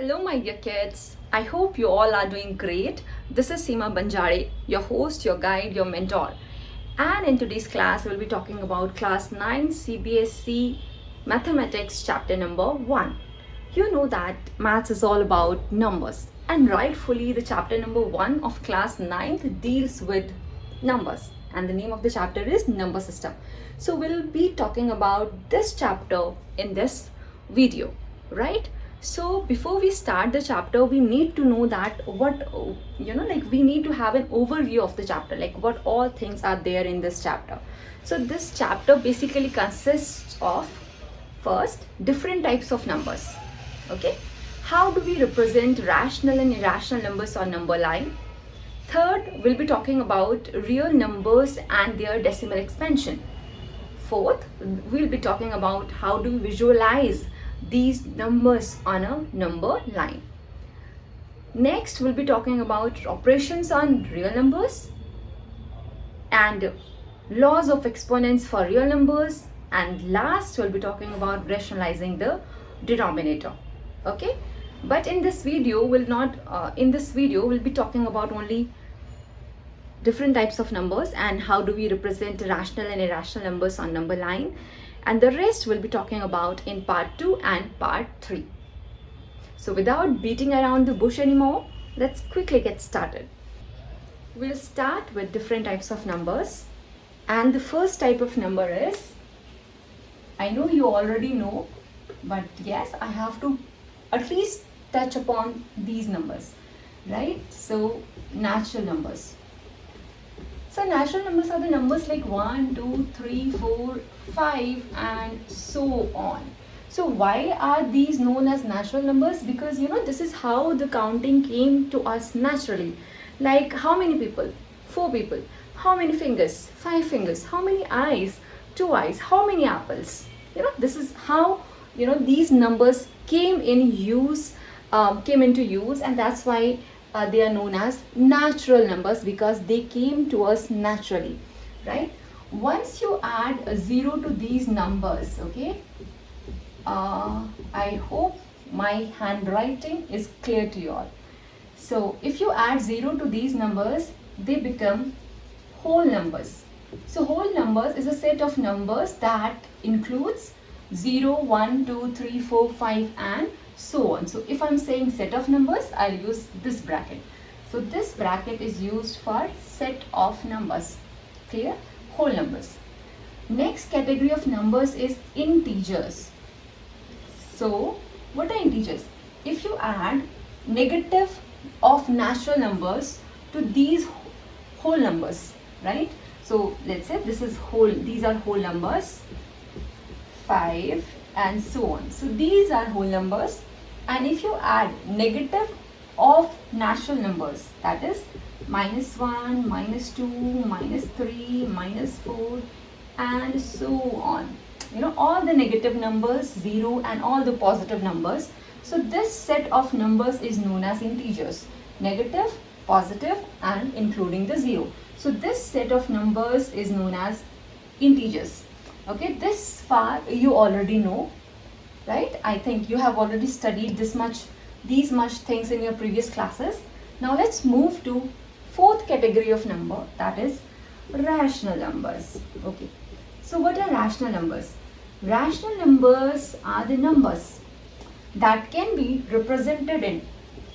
Hello my dear kids, I hope you all are doing great. This is Seema Banjare, your host, your guide, your mentor. And in today's class, we'll be talking about Class 9 CBSE Mathematics chapter number 1. You know that maths is all about numbers, and rightfully the chapter number 1 of Class 9 deals with numbers, and the name of the chapter is Number System. So we'll be talking about this chapter in this video, right? So before we start the chapter, we need to know that we need to have an overview of the chapter, like what all things are there in this chapter. So this chapter basically consists of, first, different types of numbers. Okay, how do we represent rational and irrational numbers on number line? Third, we'll be talking about real numbers and their decimal expansion. Fourth, we'll be talking about how do we visualize these numbers on a number line. Next, we'll be talking about operations on real numbers and laws of exponents for real numbers, and last we'll be talking about rationalizing the denominator. Okay, but in this video we'll be talking about only different types of numbers and how do we represent rational and irrational numbers on number line, and the rest we'll be talking about in part 2 and part 3. So without beating around the bush anymore, let's quickly get started. We'll start with different types of numbers, and the first type of number is, I know you already know, but yes, I have to at least touch upon these numbers, right? So natural numbers. So natural numbers are the numbers like 1, 2, 3, 4, 5 and so on. So why are these known as natural numbers? Because this is how the counting came to us naturally. Like how many people? 4 people. How many fingers? 5 fingers. How many eyes? 2 eyes. How many apples? This is how these numbers came into use, and that's why they are known as natural numbers, because they came to us naturally, right? Once you add a 0 to these numbers, okay, I hope my handwriting is clear to you all. So if you add 0 to these numbers, they become whole numbers. So whole numbers is a set of numbers that includes 0, 1, 2, 3, 4, 5 and so on. So if I'm saying set of numbers, I'll use this bracket. So this bracket is used for set of numbers. Clear? Whole numbers. Next category of numbers is integers. So what are integers? If you add negative of natural numbers to these whole numbers, right? So let's say these are whole numbers, 5 and so on. So these are whole numbers, and if you add negative of natural numbers, that is -1, -2, -3, -4 and so on, all the negative numbers, 0 and all the positive numbers. So this set of numbers is known as integers, negative, positive and including the 0. So this set of numbers is known as integers. Okay, this far you already know, right? I think you have already studied these much things in your previous classes. Now let's move to fourth category of number, that is rational numbers. Okay, so what are rational numbers? Rational numbers are the numbers that can be represented in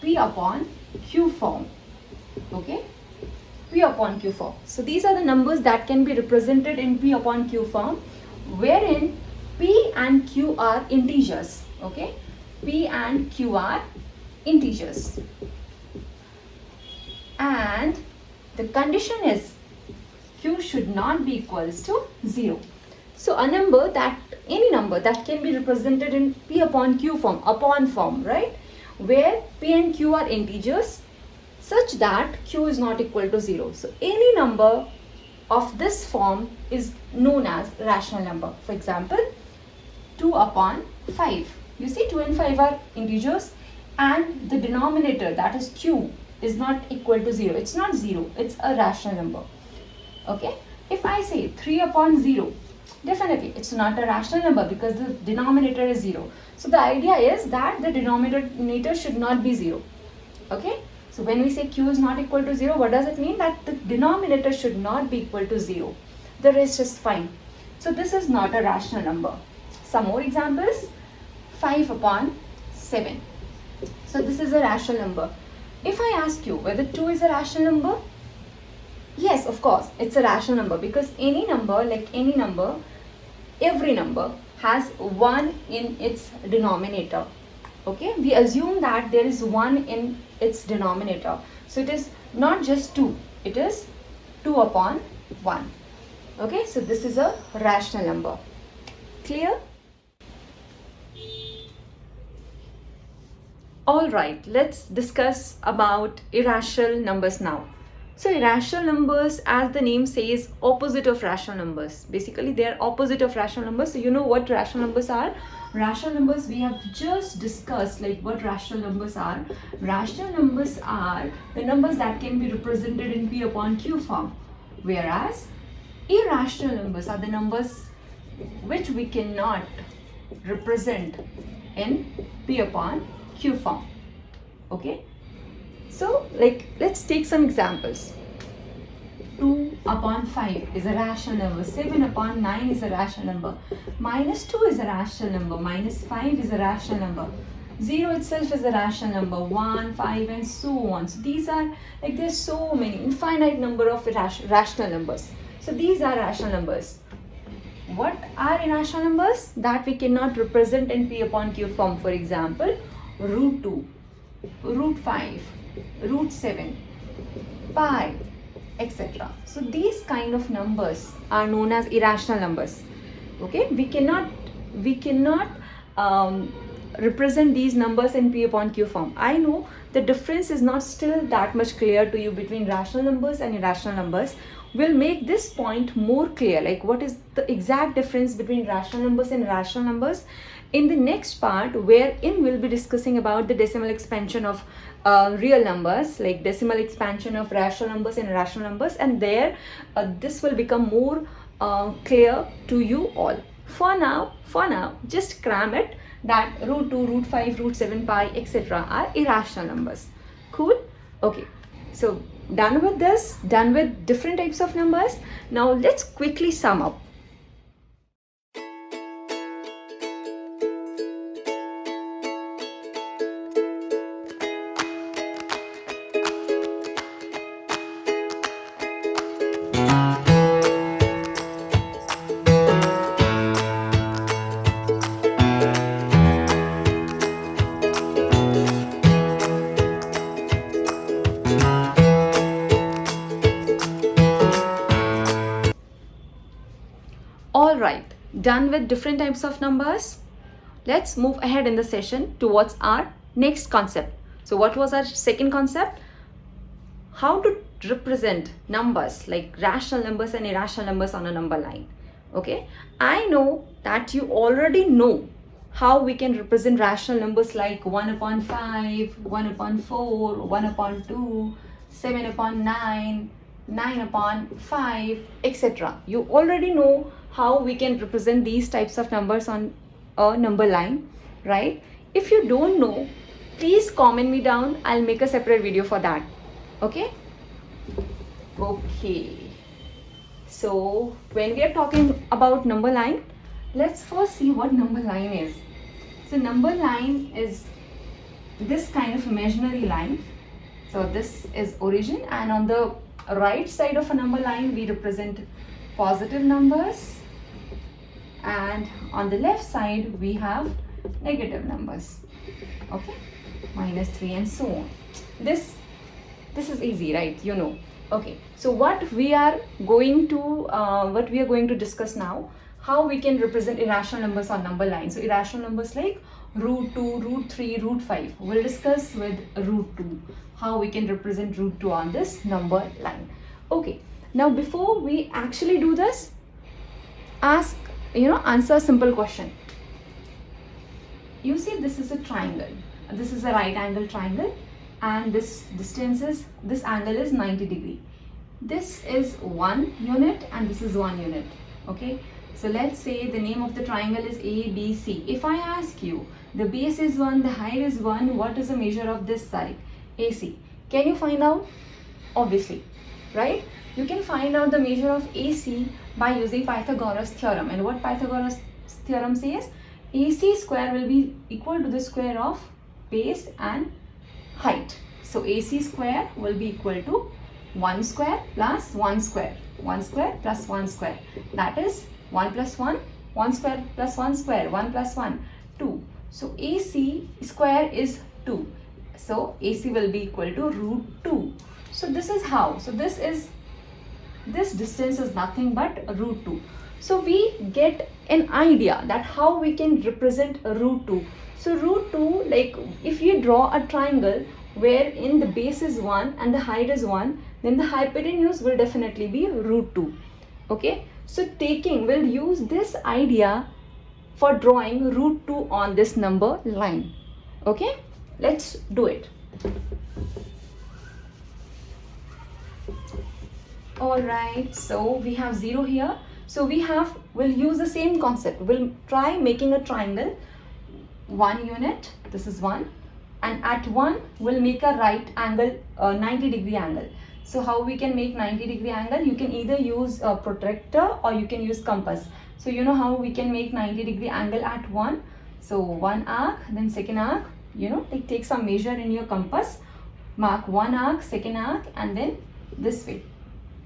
P upon Q form. Okay, P upon Q form. So these are the numbers that can be represented in P upon Q form, wherein P and Q are integers. Okay, P and Q are integers, and the condition is Q should not be equals to 0. So any number that can be represented in P upon Q form, upon form, right, where P and Q are integers such that Q is not equal to 0. So any number of this form is known as rational number. For example, 2 upon 5. You see 2 and 5 are integers, and the denominator, that is Q, is not equal to 0. It's not 0, it's a rational number. Okay, if I say 3 upon 0, Definitely, it's not a rational number because the denominator is 0. So the idea is that the denominator should not be 0. Okay? So when we say q is not equal to 0, what does it mean? That the denominator should not be equal to 0. The rest is fine. So this is not a rational number. Some more examples. 5 upon 7. So this is a rational number. If I ask you whether 2 is a rational number, yes, of course, it's a rational number because any number, like any number, every number has 1 in its denominator. Okay, we assume that there is 1 in its denominator. So it is not just 2, it is 2 upon 1. Okay, so this is a rational number. Clear? Alright, let's discuss about irrational numbers now. So irrational numbers, as the name says, opposite of rational numbers. Basically, they are opposite of rational numbers. So you know what rational numbers are? Rational numbers, we have just discussed like what rational numbers are. Rational numbers are the numbers that can be represented in P upon Q form. Whereas irrational numbers are the numbers which we cannot represent in P upon Q form. Okay? So, like, let's take some examples. 2 upon 5 is a rational number. 7 upon 9 is a rational number. Minus 2 is a rational number. Minus 5 is a rational number. 0 itself is a rational number. 1, 5 and so on. So, these are, like, there's so many, infinite number of rational numbers. So, these are rational numbers. What are irrational numbers? That we cannot represent in P upon Q form. For example, root 2, root 5, root 7, pi, etc. So these kind of numbers are known as irrational numbers. Okay, we cannot represent these numbers in P upon Q form. I know the difference is not still that much clear to you between rational numbers and irrational numbers. We'll make this point more clear, like what is the exact difference between rational numbers and irrational numbers in the next part, wherein we'll be discussing about the decimal expansion of real numbers, like decimal expansion of rational numbers and irrational numbers, and there this will become more clear to you all. For now, just cram it that root 2, root 5, root 7, pi, etc. are irrational numbers. Cool? Okay. So done with this, done with different types of numbers. Now let's quickly sum up. Alright, done with different types of numbers. Let's move ahead in the session towards our next concept. So what was our second concept? How to represent numbers like rational numbers and irrational numbers on a number line. Okay, I know that you already know how we can represent rational numbers like 1 upon 5, 1 upon 4, 1 upon 2, 7 upon 9, 9 upon 5, etc. You already know how we can represent these types of numbers on a number line, right? If you don't know, please comment me down. I'll make a separate video for that. Okay? Okay. So when we are talking about number line, let's first see what number line is. So number line is this kind of imaginary line. So this is origin, and on the right side of a number line we represent positive numbers, and on the left side we have negative numbers. Okay, minus 3 and so on. This is easy, right? You know. Okay, so what we are going to discuss now, how we can represent irrational numbers on number line. So irrational numbers like root 2, root 3, root 5. We'll discuss with root 2, how we can represent root 2 on this number line. Okay, now before we actually do this, answer a simple question. You see, this is a triangle. This is a right angle triangle, and this angle is 90 degree. This is 1 unit and this is 1 unit. Okay, So let's say the name of the triangle is ABC. If I ask you, the base is 1, the height is 1, what is the measure of this side? AC. Can you find out? Obviously, right? You can find out the measure of AC by using Pythagoras theorem. And what Pythagoras theorem says? AC square will be equal to the square of base and height. So AC square will be equal to 1 square plus 1 square. 1 square plus 1 square. That is 1 plus 1. 1 square plus 1 square. 1 plus 1. 2. So AC square is 2. So AC will be equal to root 2. So this is how. So this distance is nothing but root 2. So we get an idea that how we can represent root 2. So root 2, like if you draw a triangle wherein the base is 1 and the height is 1, then the hypotenuse will definitely be root 2. Okay. So we'll use this idea for drawing root 2 on this number line. Okay. Let's do it. Alright, so we have 0 here. So we'll use the same concept. We'll try making a triangle, 1 unit, this is 1, and at 1 we'll make a right angle, 90-degree angle. So how we can make 90-degree angle? You can either use a protractor or you can use compass. So you know how we can make 90-degree angle at 1. So one arc, then second arc, take some measure in your compass, mark one arc, second arc, and then this way.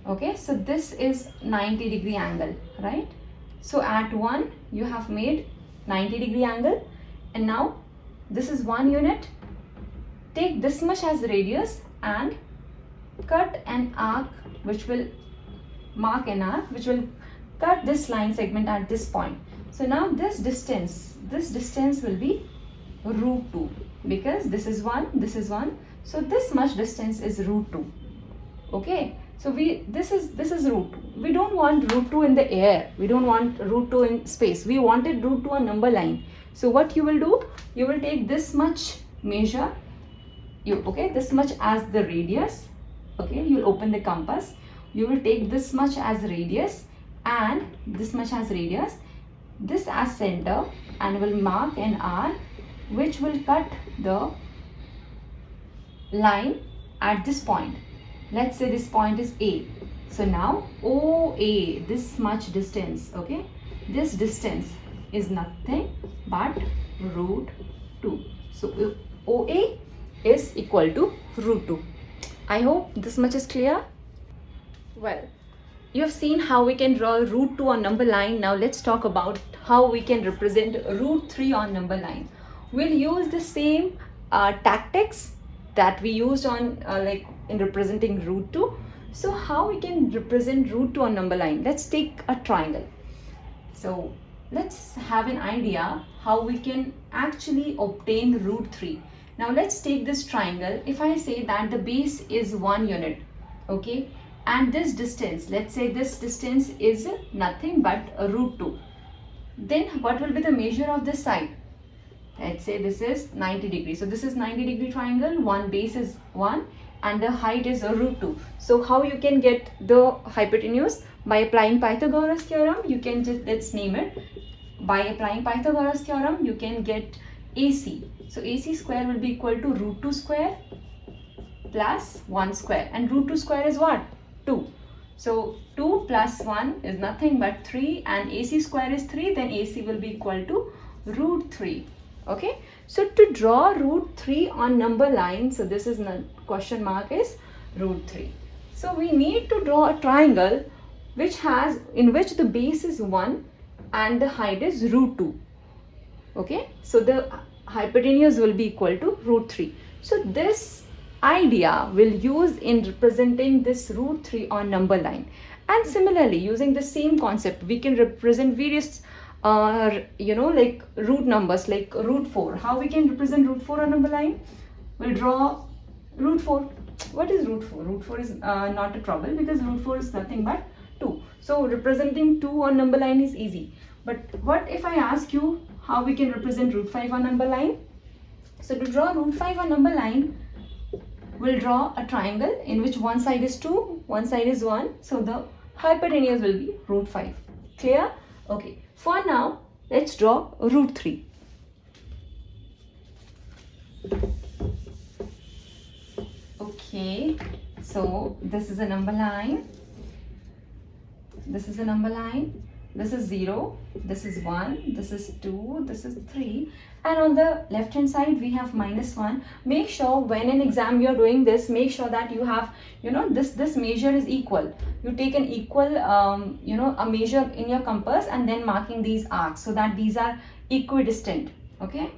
Okay, so this is 90-degree angle, right? So at 1 you have made 90-degree angle, and now this is 1 unit. Take this much as radius and cut an arc which will cut this line segment at this point. So now this distance will be root 2, because this is 1, so this much distance is root 2. Okay, so this is root 2. We don't want root 2 in the air, we don't want root 2 in space, we wanted root 2 a number line. So what you will do, you will take this much measure, this much as the radius. Okay, you'll open the compass, you will take this much as radius and this much as radius, this as center, and will mark an arc which will cut the line at this point. Let's say this point is A. So now OA, this much distance, okay, this distance is nothing but root 2. So OA is equal to root 2. I hope this much is clear. Well, you have seen how we can draw root 2 on number line. Now let's talk about how we can represent root 3 on number line. We'll use the same tactics that we used on in representing root 2. So how we can represent root 2 on number line? Let's take a triangle. So let's have an idea how we can actually obtain root 3. Now let's take this triangle. If I say that the base is 1 unit, okay, and this distance, let's say this distance is nothing but root 2, then what will be the measure of this side? Let's say this is 90 degrees. So this is 90-degree triangle, one base is 1 and the height is root 2. So how you can get the hypotenuse? By applying Pythagoras theorem, you can just, let's name it. By applying Pythagoras theorem, you can get AC. So AC square will be equal to root 2 square plus 1 square. And root 2 square is what? 2. So 2 plus 1 is nothing but 3, and AC square is 3, then AC will be equal to root 3. Okay, so to draw root 3 on number line, so this is question mark is root 3. So we need to draw a triangle in which the base is 1 and the height is root 2. Okay, so the hypotenuse will be equal to root 3. So this idea we'll use in representing this root 3 on number line. And similarly, using the same concept, we can represent various like root numbers, like root 4. How we can represent root 4 on number line? We'll draw root 4. What is root 4? Root 4 is not a trouble, because root 4 is nothing but 2. So representing 2 on number line is easy. But what if I ask you how we can represent root 5 on number line? So to draw root 5 on number line, we'll draw a triangle in which one side is 2, one side is 1. So the hypotenuse will be root 5. Clear? Okay, for now, let's draw root 3. Okay, so this is a number line. This is a number line. This is 0, this is 1, this is 2, this is 3, and on the left hand side we have -1. Make sure when in exam you are doing this, make sure that you have, this measure is equal. You take an equal, a measure in your compass and then marking these arcs so that these are equidistant. Okay,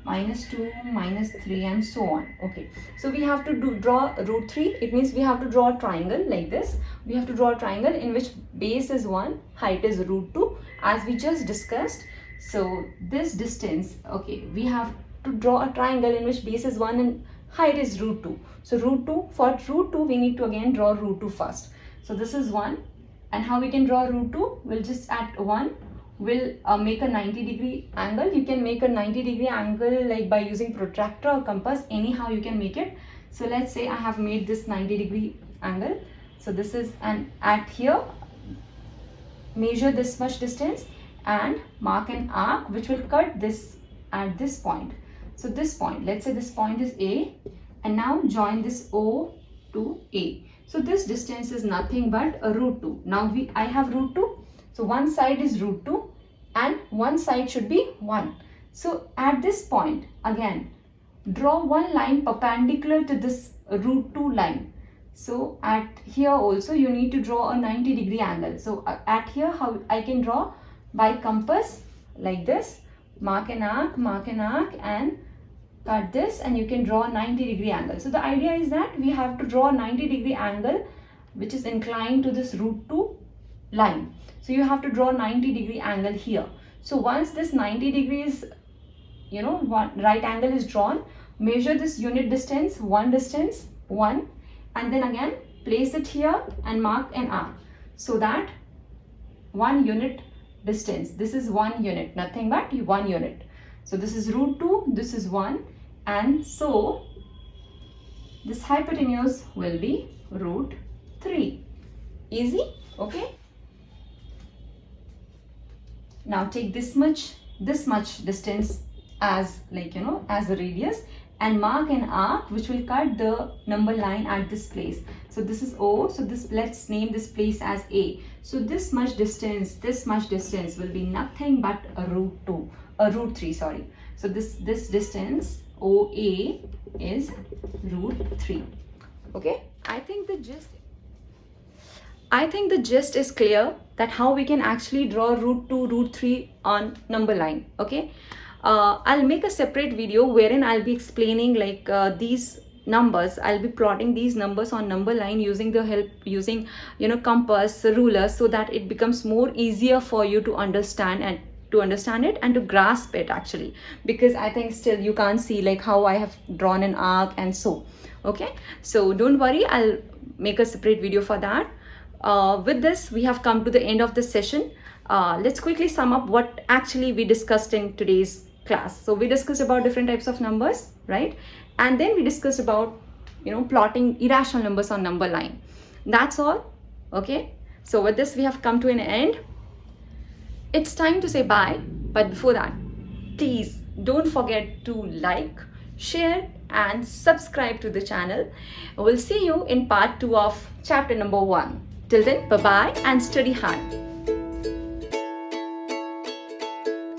-2, -3, and so on. Okay, so we have to draw root 3. It means we have to draw a triangle like this. We have to draw a triangle in which base is 1, height is root 2, as we just discussed. So this distance, okay, we have to draw a triangle in which base is 1 and height is root 2. So root 2, for root 2 we need to again draw root 2 first. So this is 1, and how we can draw root 2? We'll just add 1. Will make a 90-degree angle. You can make a 90-degree angle like by using protractor or compass. Anyhow you can make it. So let's say I have made this 90-degree angle. So this is, and at here measure this much distance and mark an arc which will cut this at this point. So this point, let's say this point is A, and now join this O to A. So this distance is nothing but a root 2. Now I have root 2. So one side is root 2 and one side should be 1. So at this point, again, draw one line perpendicular to this root 2 line. So at here also you need to draw a 90-degree angle. So at here, how I can draw? By compass like this, mark an arc and cut this, and you can draw a 90-degree angle. So the idea is that we have to draw a 90-degree angle which is inclined to this root 2 line. So you have to draw a 90-degree angle here. So once this 90 degrees, right angle is drawn, measure this unit distance, 1, and then again place it here and mark an arc so that 1 unit distance. This is 1 unit, nothing but 1 unit. So this is root 2, this is 1, and so this hypotenuse will be root 3. Easy, okay? Now take this much distance as as a radius and mark an arc which will cut the number line at this place. So this is O, so let's name this place as A. So this much distance will be nothing but a root 3, sorry. So this distance OA is root 3. Okay, I think the gist is clear, that how we can actually draw root 2, root 3 on number line. Okay, I'll make a separate video wherein I'll be explaining these numbers. I'll be plotting these numbers on number line using compass, ruler, so that it becomes more easier for you to understand it and to grasp it actually, because I think still you can't see how I have drawn an arc and so. Okay, so don't worry, I'll make a separate video for that. With this, we have come to the end of this session. Let's quickly sum up what actually we discussed in today's class. So we discussed about different types of numbers, right? And then we discussed about, plotting irrational numbers on number line. That's all. Okay. So with this, we have come to an end. It's time to say bye. But before that, please don't forget to like, share, and subscribe to the channel. We'll see you in part 2 of chapter number 1. Till then, bye-bye and study hard.